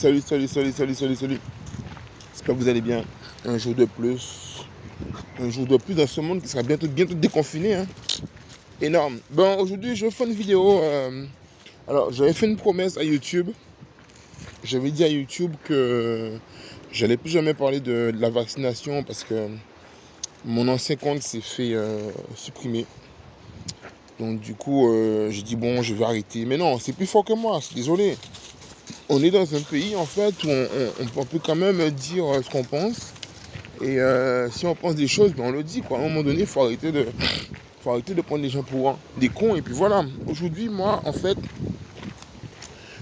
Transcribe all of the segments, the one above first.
amis, salut. J'espère que vous allez bien. Un jour de plus. Un jour de plus dans ce monde qui sera bientôt déconfiné. Hein. Énorme. Bon, aujourd'hui, je vais faire une vidéo. Alors, j'avais fait une promesse à YouTube. J'avais dit à YouTube que j'allais plus jamais parler de la vaccination parce que mon ancien compte s'est fait supprimer. Donc, du coup, j'ai dit, bon, je vais arrêter. Mais non, c'est plus fort que moi, je suis désolé. On est dans un pays en fait où on peut quand même dire ce qu'on pense. Et si on pense des choses, ben on le dit quoi. À un moment donné, il faut arrêter de prendre les gens pour des cons. Et puis voilà. Aujourd'hui, moi, en fait,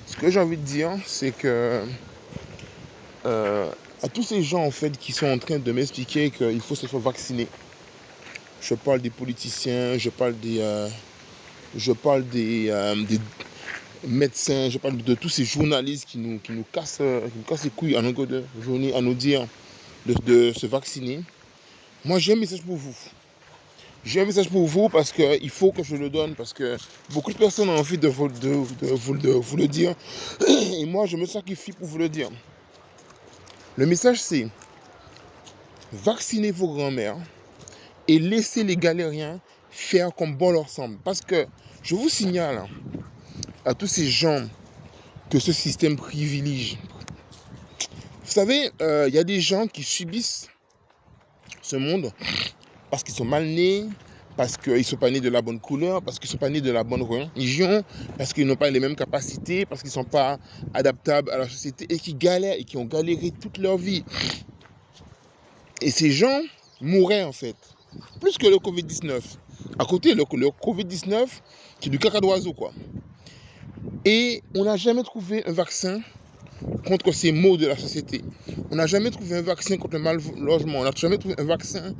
ce que j'ai envie de dire, c'est que à tous ces gens en fait qui sont en train de m'expliquer qu'il faut se faire vacciner. Je parle des politiciens, je parle des médecins, je parle de tous ces journalistes qui nous cassent les couilles à longueur de journée à nous dire de se vacciner. Moi, j'ai un message pour vous. J'ai un message pour vous parce qu'il faut que je le donne, parce que beaucoup de personnes ont envie de vous le dire. Et moi, je me sacrifie pour vous le dire. Le message, c'est vaccinez vos grands-mères et laissez les galériens faire comme bon leur semble. Parce que je vous signale à tous ces gens que ce système privilégie. Vous savez, il y a des gens qui subissent ce monde parce qu'ils sont mal nés, parce qu'ils ne sont pas nés de la bonne couleur, parce qu'ils ne sont pas nés de la bonne religion, parce qu'ils n'ont pas les mêmes capacités, parce qu'ils ne sont pas adaptables à la société et qui galèrent et qui ont galéré toute leur vie. Et ces gens mourraient en fait, plus que le Covid-19. À côté, le Covid-19, qui est du caca d'oiseau quoi. Et on n'a jamais trouvé un vaccin contre ces maux de la société. On n'a jamais trouvé un vaccin contre le mal logement. On n'a jamais trouvé un vaccin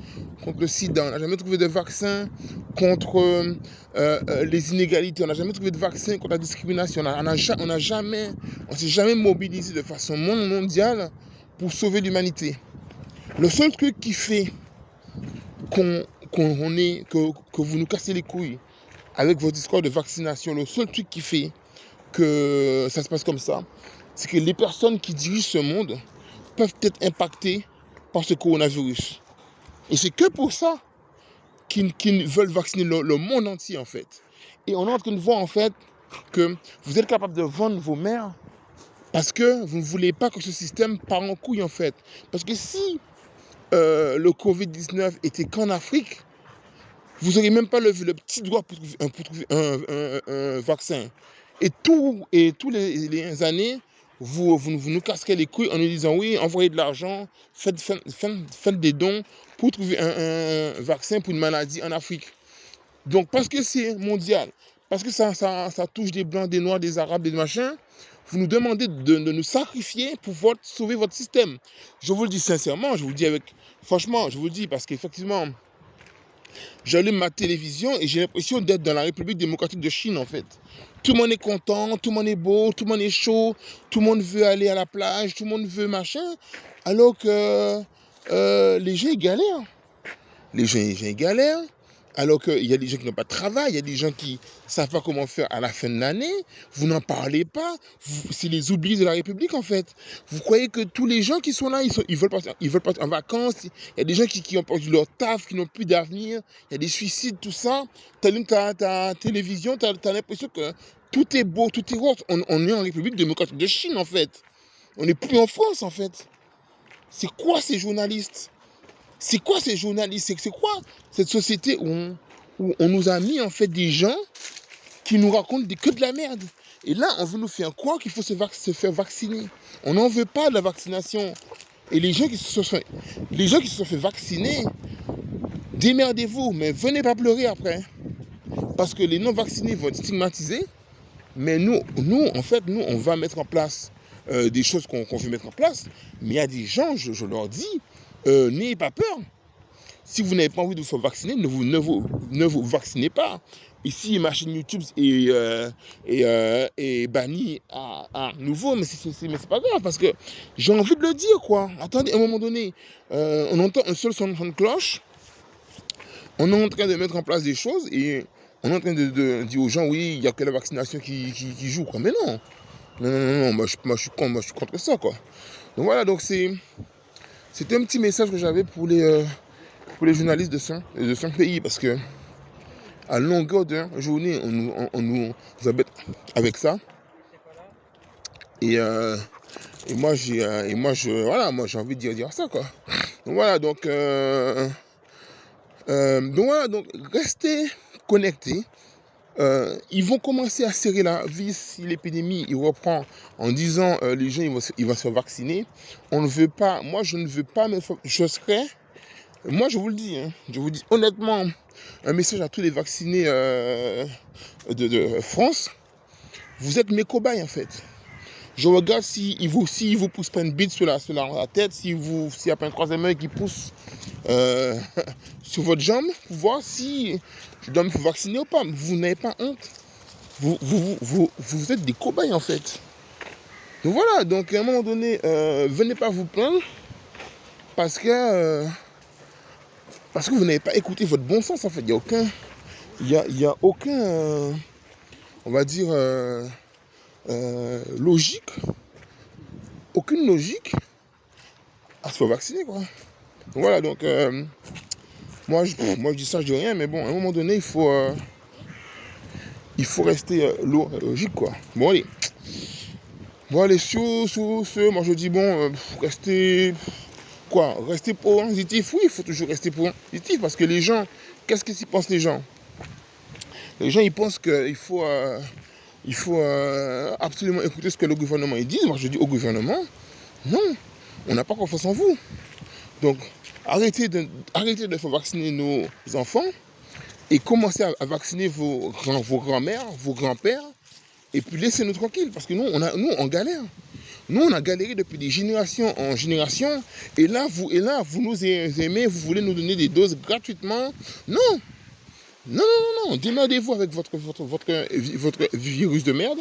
contre le sida. On n'a jamais trouvé de vaccin contre les inégalités. On n'a jamais trouvé de vaccin contre la discrimination. On s'est jamais mobilisé de façon mondiale pour sauver l'humanité. Le seul truc qui fait que vous nous cassez les couilles avec vos discours de vaccination, le seul truc qui fait que ça se passe comme ça, c'est que les personnes qui dirigent ce monde peuvent être impactées par ce coronavirus. Et c'est que pour ça qu'ils veulent vacciner le monde entier, en fait. Et on est en train de voir, en fait, que vous êtes capable de vendre vos mères parce que vous ne voulez pas que ce système part en couille, en fait. Parce que si le Covid-19 était qu'en Afrique, vous n'auriez même pas levé le petit doigt pour trouver un vaccin. Et tous les années, vous nous casserez les couilles en nous disant oui, envoyez de l'argent, faites des dons pour trouver un vaccin pour une maladie en Afrique. Donc parce que c'est mondial, parce que ça touche des blancs, des noirs, des arabes, des machins, vous nous demandez de nous sacrifier pour sauver votre système. Je vous le dis sincèrement, franchement, je vous le dis parce qu'effectivement, j'allume ma télévision et j'ai l'impression d'être dans la République démocratique de Chine en fait. Tout le monde est content, tout le monde est beau, tout le monde est chaud, tout le monde veut aller à la plage, tout le monde veut machin, alors que les gens ils galèrent. Les gens ils galèrent, alors qu'il y a des gens qui n'ont pas de travail, il y a des gens qui ne savent pas comment faire à la fin de l'année, vous n'en parlez pas, c'est les oubliés de la République en fait. Vous croyez que tous les gens qui sont là, ils veulent partir en vacances, il y a des gens qui ont perdu leur taf, qui n'ont plus d'avenir, il y a des suicides, tout ça. Tu allumes ta télévision, tu as l'impression que tout est beau, tout est rose. On est en République démocratique de Chine en fait. On n'est plus en France en fait. C'est quoi ces journalistes ? C'est quoi ces journalistes ? C'est quoi cette société où on nous a mis en fait des gens qui nous racontent que de la merde. Et là, on veut nous faire croire qu'il faut se faire vacciner. On n'en veut pas de la vaccination. Et les gens qui se sont fait vacciner, démerdez-vous, mais venez pas pleurer après. Parce que les non-vaccinés vont être stigmatisés. Mais nous, on va mettre en place des choses qu'on veut mettre en place. Mais il y a des gens, je leur dis, n'ayez pas peur. Si vous n'avez pas envie de vous faire vacciner, ne vous vaccinez pas. Ici, ma chaîne YouTube est bannie à nouveau, mais c'est pas grave, parce que j'ai envie de le dire, quoi. Attendez, à un moment donné, on entend un seul son de cloche, on est en train de mettre en place des choses, et on est en train de dire aux gens, oui, il n'y a que la vaccination qui joue, quoi. Mais non, Non, non, non, non, moi, je suis contre ça, quoi. Donc voilà, donc c'était un petit message que j'avais pour les journalistes de son pays, parce que à longueur de journée, on nous embête avec ça. Et, euh, moi, j'ai envie de dire ça, quoi. Donc voilà, donc restez connectés. Ils vont commencer à serrer la vis si l'épidémie il reprend en disant les gens ils vont se faire vacciner. On ne veut pas, moi je ne veux pas me faire, moi je vous le dis, hein, je vous dis honnêtement, un message à tous les vaccinés de France, vous êtes mes cobayes en fait. Je regarde s'ils vous poussent pas une bite sur la tête, s'il n'y a pas un troisième œil qui pousse euh, sur votre jambe, pour voir si je dois me faire vacciner ou pas. Vous n'avez pas honte. Vous êtes des cobayes en fait. Donc voilà, donc à un moment donné, venez pas vous plaindre parce que, vous n'avez pas écouté votre bon sens en fait. Il y a aucun on va dire, logique, aucune logique à se faire vacciner quoi. Donc voilà, donc moi je dis ça, je dis rien, mais bon, à un moment donné, il faut rester logique quoi. Bon allez, sur ce, moi je dis bon, restez positif, oui, il faut toujours rester positif, parce que les gens, qu'est-ce qu'ils pensent les gens? Les gens ils pensent qu'il faut absolument écouter ce que le gouvernement il dit. Moi je dis au gouvernement, non, on n'a pas confiance en vous. Donc arrêtez de faire vacciner nos enfants et commencez à vacciner vos grands-mères, vos grands-pères, et puis laissez-nous tranquilles, parce que nous on galère. Nous on a galéré depuis des générations en génération, et là vous nous aimez, vous voulez nous donner des doses gratuitement. Non, non, non, non, non. Démerdez-vous avec votre virus de merde.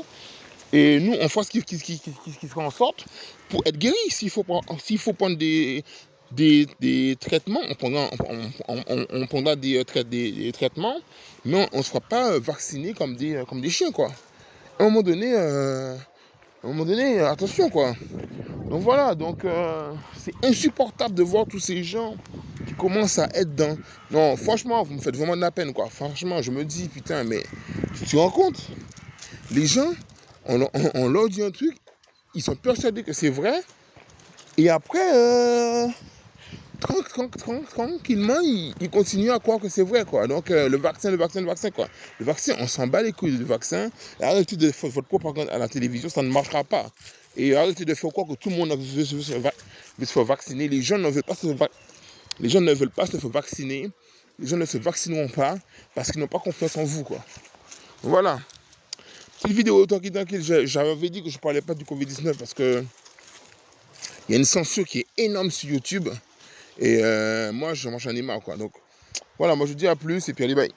Et nous, on fera ce qui sera en sorte pour être guéri. S'il faut prendre des traitements, on prendra des traitements, mais on ne sera pas vacciné comme des chiens, quoi. À un moment donné, attention, quoi. Donc voilà, donc c'est insupportable de voir tous ces gens qui commencent à être dans... Non, franchement, vous me faites vraiment de la peine, quoi. Franchement, je me dis, putain, mais tu te rends compte? Les gens, on leur dit un truc, ils sont persuadés que c'est vrai, et après, tranquillement, ils continuent à croire que c'est vrai, quoi. Donc, le vaccin, quoi. Le vaccin, on s'en bat les couilles du vaccin. Arrêtez de faire votre propagande à la télévision, ça ne marchera pas. Et arrêtez de faire croire que tout le monde veut se faire vacciner. Les gens ne veulent pas se faire vacciner. Les gens ne se vaccineront pas parce qu'ils n'ont pas confiance en vous, quoi. Voilà. Cette vidéo, tranquille, j'avais dit que je ne parlais pas du Covid-19 parce que il y a une censure qui est énorme sur YouTube. Et moi, j'en ai marre, quoi. Donc, voilà, moi, je vous dis à plus et puis allez, bye.